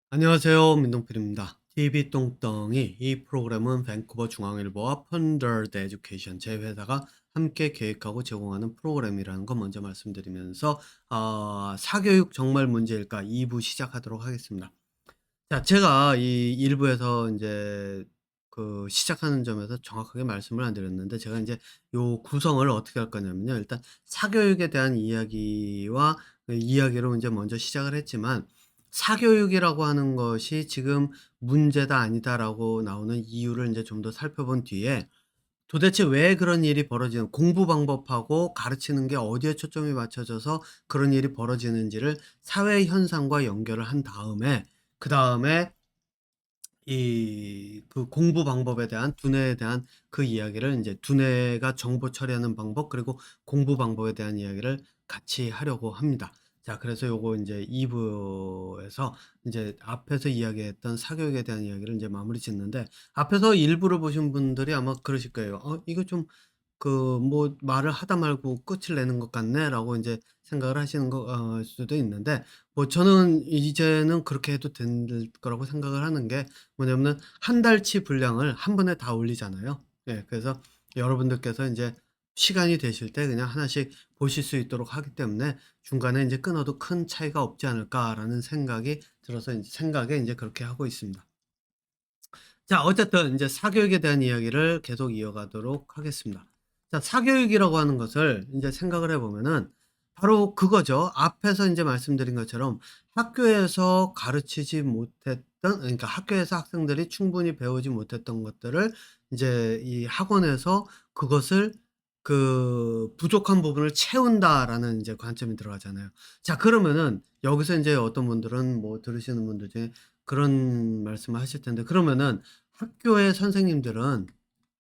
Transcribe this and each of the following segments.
안녕하세요. 민동필입니다. TV 똥덩이 이 프로그램은 밴쿠버 중앙일보와 펀더드 에듀케이션 제 회사가 함께 계획하고 제공하는 프로그램이라는 거 먼저 말씀드리면서 사교육 정말 문제일까 2부 시작하도록 하겠습니다. 자, 제가 이 1부에서 이제 시작하는 점에서 정확하게 말씀을 안 드렸는데, 제가 이제 요 구성을 어떻게 할 거냐면요. 일단 사교육에 대한 이야기와 그 이야기로 이제 먼저 시작을 했지만, 사교육이라고 하는 것이 지금 문제다 아니다라고 나오는 이유를 이제 좀 더 살펴본 뒤에, 도대체 왜 그런 일이 벌어지는, 공부 방법하고 가르치는 게 어디에 초점이 맞춰져서 그런 일이 벌어지는지를 사회 현상과 연결을 한 다음에, 그다음에 공부 방법에 대한 두뇌에 대한 그 이야기를, 인제 두뇌가 정보 처리하는 방법, 그리고 공부 방법에 대한 이야기를 같이 하려고 합니다. 자, 그래서 요거 인제 2 부에서 인제 앞에서 이야기했던 사교육에 대한 이야기를 인제 마무리 짓는데, 앞에서 1 부를 보신 분들이 아마 그러실 거예요. '이거 좀 뭐 말을 하다 말고 끝을 내는 것 같네.'라고 인제 생각을 하시는 수도 있는데, 뭐 저는 이제는 그렇게 해도 될 거라고 생각을 하는 게 뭐냐면은, 한 달치 분량을 한 번에 다 올리잖아요. 예. 그래서 여러분들께서 인제 시간이 되실 때 그냥 하나씩 보실 수 있도록 하기 때문에 '중간에 인제 끊어도 큰 차이가 없지 않을까.'라는 생각이 들어서 인제 생각에 인제 그렇게 하고 있습니다. 자, 어쨌든 인제 사교육에 대한 이야기를 계속 이어가도록 하겠습니다. 자, 사교육이라고 하는 것을 인제 생각을 해 보면은 바로 그거죠. 앞에서 인제 말씀드린 것처럼 학교에서 가르치지 못했던, 그러니까 학교에서 학생들이 충분히 배우지 못했던 것들을 이제 이 학원에서 그것을 부족한 부분을 채운다라는 인제 관점이 들어가잖아요. 자, 그러면은 여기서 인제 어떤 분들은, 뭐 들으시는 분들 중에 그런 말씀을 하실 텐데, 그러면은 학교의 선생님들은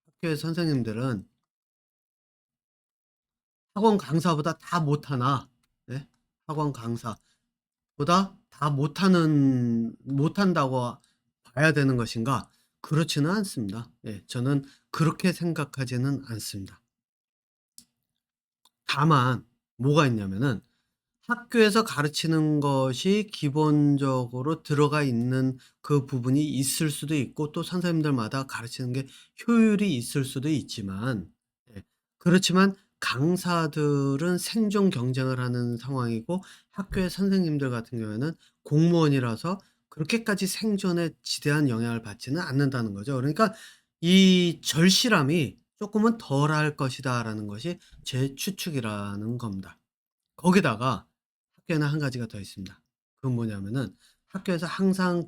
학교의 선생님들은 학원 강사보다 다 못하나? 예? 학원 강사보다 다 못한다고 봐야 되는 것인가? 그렇지는 않습니다. 예. 저는 그렇게 생각하지는 않습니다. 다만 뭐가 있냐면은, 학교에서 가르치는 것이 기본적으로 들어가 있는 그 부분이 있을 수도 있고, 또 선생님들마다 가르치는 게 효율이 있을 수도 있지만, 예, 그렇지만 강사들은 생존 경쟁을 하는 상황이고, 학교의 선생님들 같은 경우에는 공무원이라서 그렇게까지 생존에 지대한 영향을 받지는 않는다는 거죠. 그러니까 이 절실함이 쪼끔은 덜할 것이다라는 것이 제 추측이라는 겁니다. 거기다가 학교에는 한 가지가 더 있습니다. 그건 뭐냐면은, 학교에서 항상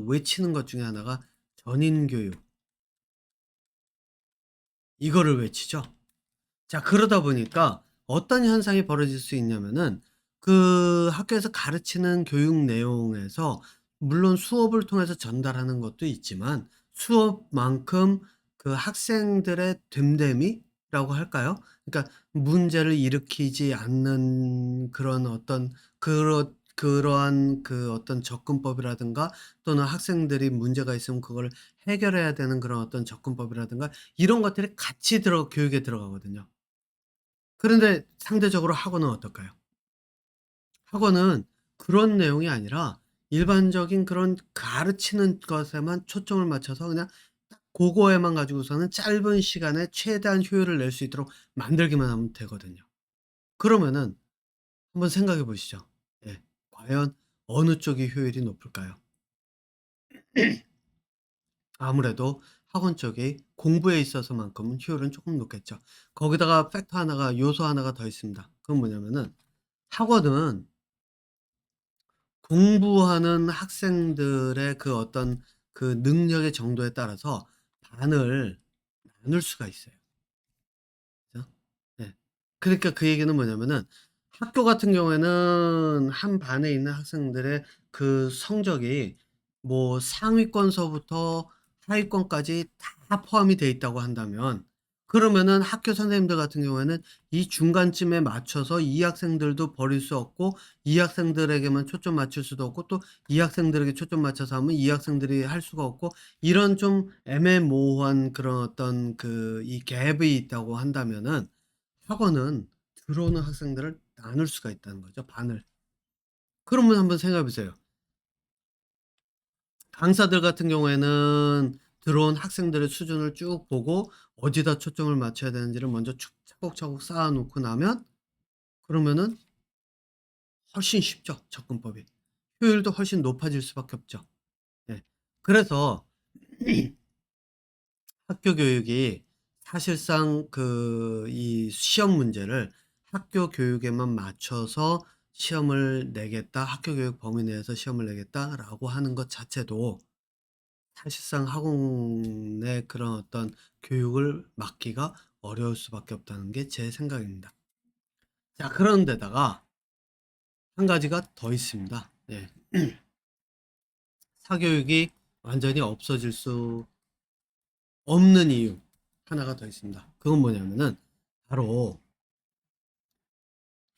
외치는 것 중에 하나가 전인 교육, 이거를 외치죠. 자, 그러다 보니까 어떤 현상이 벌어질 수 있냐면은, 학교에서 가르치는 교육 내용에서 물론 수업을 통해서 전달하는 것도 있지만, 수업만큼 학생들의 됨됨이라고 할까요? 그러니까 문제를 일으키지 않는 그런 어떤, 그러한 어떤 접근법이라든가, 또는 학생들이 문제가 있으면 그걸 해결해야 되는 그런 어떤 접근법이라든가, 이런 것들이 같이 교육에 들어가거든요. 그런데 상대적으로 학원은 어떨까요? 학원은 그런 내용이 아니라 일반적인 그런 가르치는 것에만 초점을 맞춰서 그냥 딱 고거에만 가지고서는 짧은 시간에 최대한 효율을 낼 수 있도록 만들기만 하면 되거든요. 그러면은 한번 생각해 보시죠. 예. 과연 어느 쪽이 효율이 높을까요? 아무래도 학원 쪽이 공부에 있어서만큼은 효율은 조금 높겠죠. 거기다가 팩터 하나가, 요소 하나가 더 있습니다. 그건 뭐냐면은, 학원은 공부하는 학생들의 어떤 능력의 정도에 따라서 반을 나눌 수가 있어요. 그죠? 네. 그러니까 그 얘기는 뭐냐면은, 학교 같은 경우에는 한 반에 있는 학생들의 성적이 뭐 상위권서부터 하위권까지 다 포함이 돼 있다고 한다면, 그러면은 학교 선생님들 같은 경우에는 이 중간쯤에 맞춰서 이 학생들도 버릴 수 없고, 이 학생들에게만 초점 맞출 수도 없고, 또 이 학생들에게 초점 맞춰서 하면 이 학생들이 할 수가 없고, 이런 좀 애매모호한 그런 어떤 이 갭이 있다고 한다면은, 학원은 들어오는 학생들을 나눌 수가 있다는 거죠, 반을. 그러면 한번 생각해 보세요. 강사들 같은 경우에는 들어온 학생들의 수준을 쭉 보고 어디다 초점을 맞춰야 되는지를 먼저 쭉 차곡차곡 쌓아 놓고 나면 그러면은 훨씬 쉽죠, 접근법이. 효율도 훨씬 높아질 수밖에 없죠. 예. 그래서 학교 교육이 사실상 이 시험 문제를 '학교 교육에만 맞춰서 시험을 내겠다. 학교 교육 범위 내에서 시험을 내겠다.'라고 하는 것 자체도 사실상 학원의 그런 어떤 교육을 막기가 어려울 수밖에 없다는 게 제 생각입니다. 자, 그런 데다가 한 가지가 더 있습니다. 예. 사교육이 완전히 없어질 수 없는 이유 하나가 더 있습니다. 그건 뭐냐면은 바로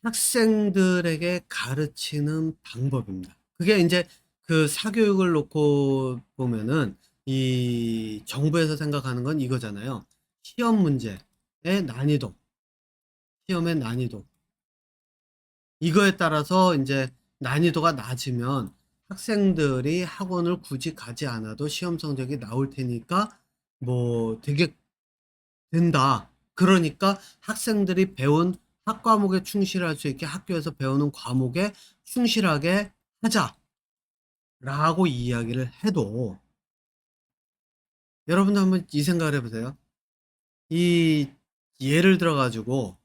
학생들에게 가르치는 방법입니다. 그게 인제 그 사교육을 놓고 보면은 이 정부에서 생각하는 건 이거잖아요. 시험 문제의 난이도, 시험의 난이도. 이거에 따라서 인제 난이도가 낮으면 학생들이 학원을 굳이 가지 않아도 시험 성적이 나올 테니까 뭐 되게 된다. 그러니까 학생들이 배운 학 과목에 충실할 수 있게 학교에서 배우는 과목에 충실하게 하자라고 이야기를 해도 여러분도 한번 이 생각을 해 보세요. 이 예를 들어 가지고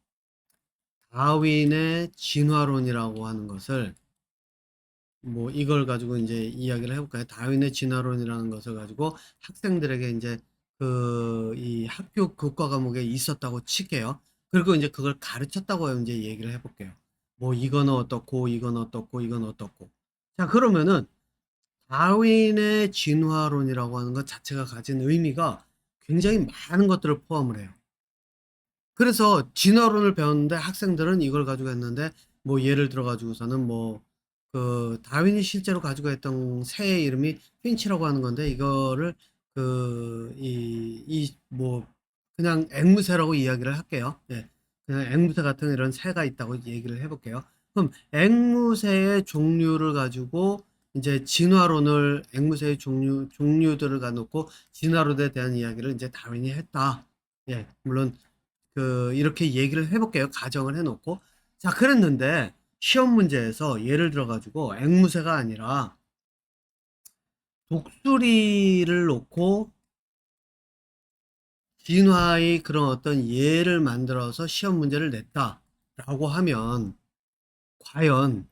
다윈의 진화론이라고 하는 것을 뭐 이걸 가지고 인제 이야기를 해 볼까요? 다윈의 진화론이라는 것을 가지고 학생들에게 인제 이 학교 교과 과목에 있었다고 칠게요. 그리고 인제 그걸 가르쳤다고 인제 얘기를 해 볼게요. 뭐 이거는 어떻고 이건 어떻고 이건 어떻고. 자, 그러면은 다윈의 진화론이라고 하는 것 자체가 가진 의미가 굉장히 많은 것들을 포함을 해요. 그래서 진화론을 배웠는데 학생들은 이걸 가지고 했는데 뭐 예를 들어 가지고서는 뭐 다윈이 실제로 가지고 했던 새의 이름이 핀치라고 하는 건데 이거를 뭐 그냥 앵무새라고 이야기를 할게요. 예. 그냥 앵무새 같은 이런 새가 있다고 얘기를 해 볼게요. 그럼 앵무새의 종류를 가지고 인제 진화론을 앵무새의 종류들을 갖 놓고 진화론에 대한 이야기를 인제 다윈이 했다. 예. 물론 이렇게 얘기를 해 볼게요, 가정을 해 놓고. 자, 그랬는데 시험 문제에서 예를 들어 가지고 앵무새가 아니라 독수리를 놓고 진화의 그런 어떤 예를 만들어서 시험 문제를 냈다라고 하면 과연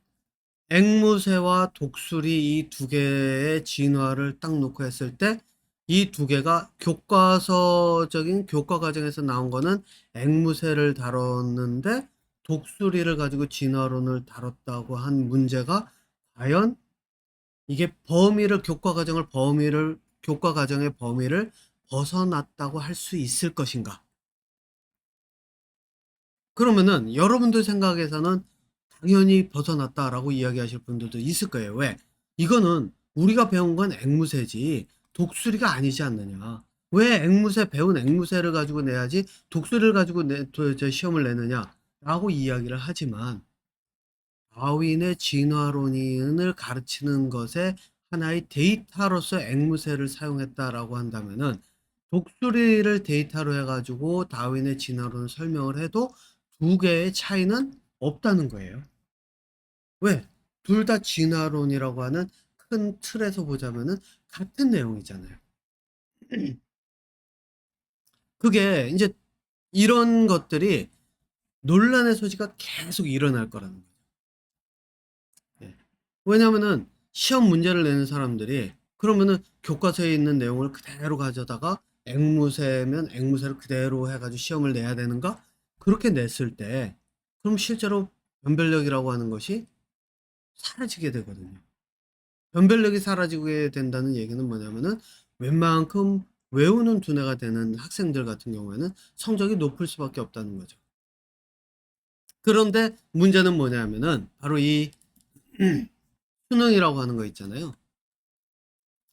앵무새와 독수리 이 두 개의 진화를 딱 놓고 했을 때 이 두 개가 교과서적인 교과 과정에서 나온 거는 앵무새를 다뤘는데 독수리를 가지고 진화론을 다뤘다고 한 문제가 과연 이게 교과 과정의 범위를 벗어났다고 할 수 있을 것인가? 그러면은 여러분들 생각에서는 당연히 벗어났다라고 이야기하실 분들도 있을 거예요. 왜? 이거는 우리가 배운 건 앵무새지 독수리가 아니지 않느냐. 왜 배운 앵무새를 가지고 내야지 독수리를 가지고 시험을 내느냐라고 이야기를 하지만 다윈의 진화론을 가르치는 것에 하나의 데이터로서 앵무새를 사용했다라고 한다면은 독수리를 데이터로 해가지고 다윈의 진화론을 설명을 해도 두 개의 차이는 없다는 거예요. 왜? 둘 다 진화론이라고 하는 큰 틀에서 보자면은 같은 내용이잖아요. 그게 이제 이런 것들이 논란의 소지가 계속 일어날 거라는 거죠. 예. 왜냐면은 시험 문제를 내는 사람들이 그러면은 교과서에 있는 내용을 그대로 가져다가 앵무새면 앵무새를 그대로 해가지고 시험을 내야 되는가? 그렇게 냈을 때 그럼 실제로 변별력이라고 하는 것이 사라지게 되거든요. 변별력이 사라지게 된다는 얘기는 뭐냐면은 웬만큼 외우는 두뇌가 되는 학생들 같은 경우에는 성적이 높을 수밖에 없다는 거죠. 그런데 문제는 뭐냐면은 바로 이 수능이라고 하는 거 있잖아요.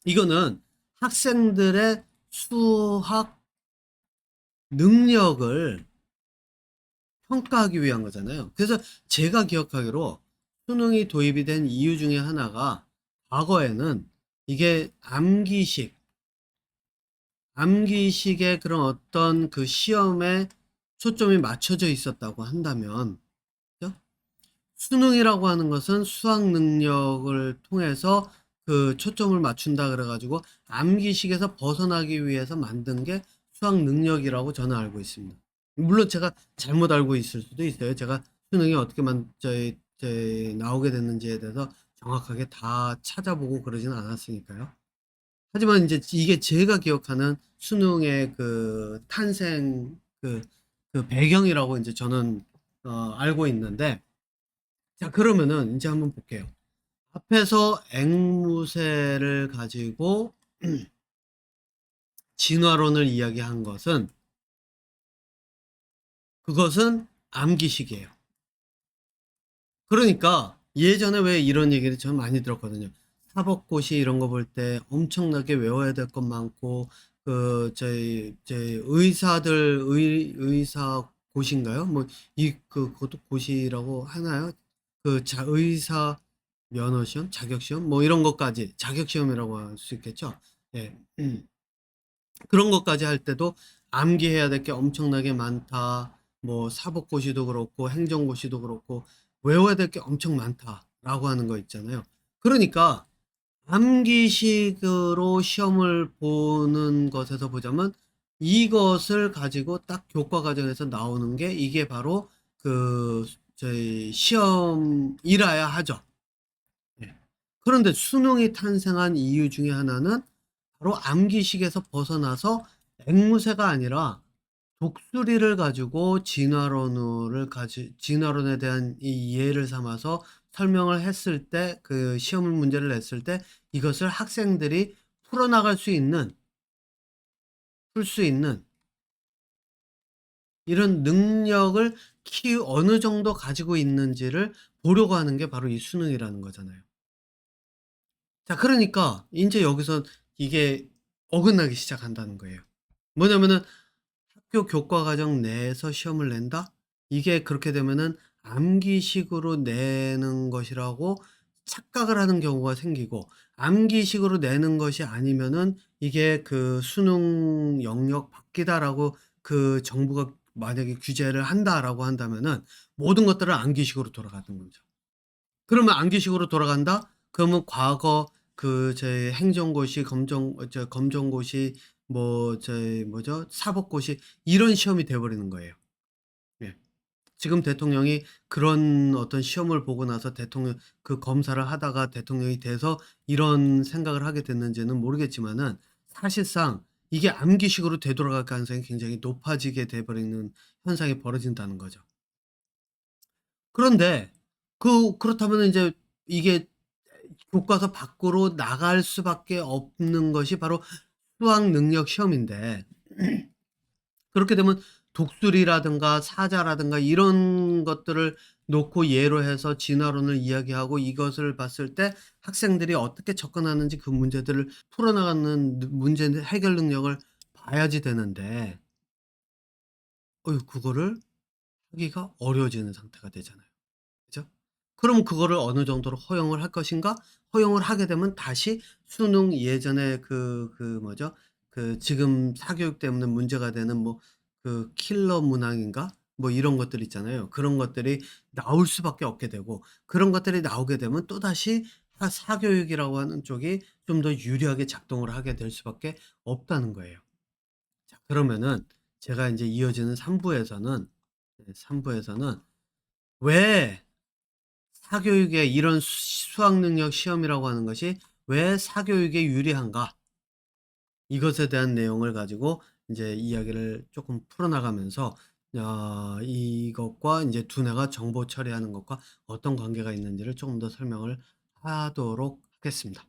이거는 학생들의 수학 능력을 평가하기 위한 거잖아요. 그래서 제가 기억하기로 수능이 도입이 된 이유 중에 하나가 과거에는 이게 암기식의 그런 어떤 그 시험에 초점이 맞춰져 있었다고 한다면, 그죠? 수능이라고 하는 것은 수학 능력을 통해서 그 초점을 맞춘다 그래 가지고 암기식에서 벗어나기 위해서 만든 게 수학 능력이라고 저는 알고 있습니다. 물론 제가 잘못 알고 있을 수도 있어요. 제가 수능이 어떻게 나오게 됐는지에 대해서 정확하게 다 찾아보고 그러지는 않았으니까요. 하지만 이제 이게 제가 기억하는 수능의 그 탄생 그 배경이라고 이제 저는 알고 있는데, 자 그러면은 이제 한번 볼게요. 앞에서 앵무새를 가지고 진화론을 이야기한 것은, 그것은 암기식이에요. 그러니까 예전에 왜 이런 얘기를 전 많이 들었거든요. 사법고시 이런 거 볼 때 엄청나게 외워야 될 것 많고, 저희 의사들 의사고시인가요? 뭐 그것도 고시라고 하나요? 의사 면허 시험, 자격 시험 뭐 이런 것까지 자격 시험이라고 할 수 있겠죠. 예. 그런 것까지 할 때도 암기해야 될 게 엄청나게 많다. 뭐 사법고시도 그렇고 행정고시도 그렇고 외워야 될 게 엄청 많다라고 하는 거 있잖아요. 그러니까 암기식으로 시험을 보는 것에서 보자면 이것을 가지고 딱 교과 과정에서 나오는 게 이게 바로 그 저희 시험이라야 하죠. 예. 그런데 수능이 탄생한 이유 중에 하나는 바로 암기식에서 벗어나서 앵무새가 아니라 독수리를 가지고 진화론에 대한 이 예를 삼아서 설명을 했을 때, 그 시험 문제를 냈을 때 이것을 학생들이 풀어나갈 수 있는, 풀 수 있는 이런 능력을 어느 정도 가지고 있는지를 보려고 하는 게 바로 이 수능이라는 거잖아요. 자, 그러니까 인제 여기서 이게 어긋나기 시작한다는 거예요. 뭐냐면은 학교 교과 과정 내에서 시험을 낸다? 이게 그렇게 되면은 암기식으로 내는 것이라고 착각을 하는 경우가 생기고, 암기식으로 내는 것이 아니면은 이게 그 수능 영역 밖이다라고 그 정부가 만약에 규제를 한다라고 한다면은 모든 것들을 암기식으로 돌아가는 거죠. 그러면 암기식으로 돌아간다? 그러면 과거 제 행정고시, 검정고시, 뭐 저희 뭐죠? 사법고시 이런 시험이 돼 버리는 거예요. 예. 지금 대통령이 그런 어떤 시험을 보고 나서 대통령 그 검사를 하다가 대통령이 돼서 이런 생각을 하게 됐는지는 모르겠지만은, 사실상 이게 암기식으로 되돌아갈 가능성이 굉장히 높아지게 돼 버리는 현상이 벌어진다는 거죠. 그런데 그렇다면은 인제 이게 교과서 밖으로 나갈 수밖에 없는 것이 바로 수학 능력 시험인데, 그렇게 되면 독수리라든가 사자라든가 이런 것들을 놓고 예로 해서 진화론을 이야기하고 이것을 봤을 때 학생들이 어떻게 접근하는지 그 문제들을 풀어나가는 문제 해결 능력을 봐야지 되는데, 그거를 하기가 어려워지는 상태가 되잖아요. 그죠? 그럼 그거를 어느 정도로 허용을 할 것인가? 허용을 하게 되면 다시 수능 예전에 뭐죠? 지금 사교육 때문에 문제가 되는 뭐 킬러 문항인가? 뭐 이런 것들 있잖아요. 그런 것들이 나올 수밖에 없게 되고, 그런 것들이 나오게 되면 또다시 사교육이라고 하는 쪽이 좀 더 유리하게 작동을 하게 될 수밖에 없다는 거예요. 자 그러면은 제가 인제 이어지는 3 부에서는, 3 부에서는 왜 사교육의 이런 수학 능력 시험이라고 하는 것이 왜 사교육에 유리한가? 이것에 대한 내용을 가지고 인제 이야기를 쪼끔 풀어나가면서 이것과 인제 두뇌가 정보 처리하는 것과 어떤 관계가 있는지를 조금 더 설명을 하도록 하겠습니다.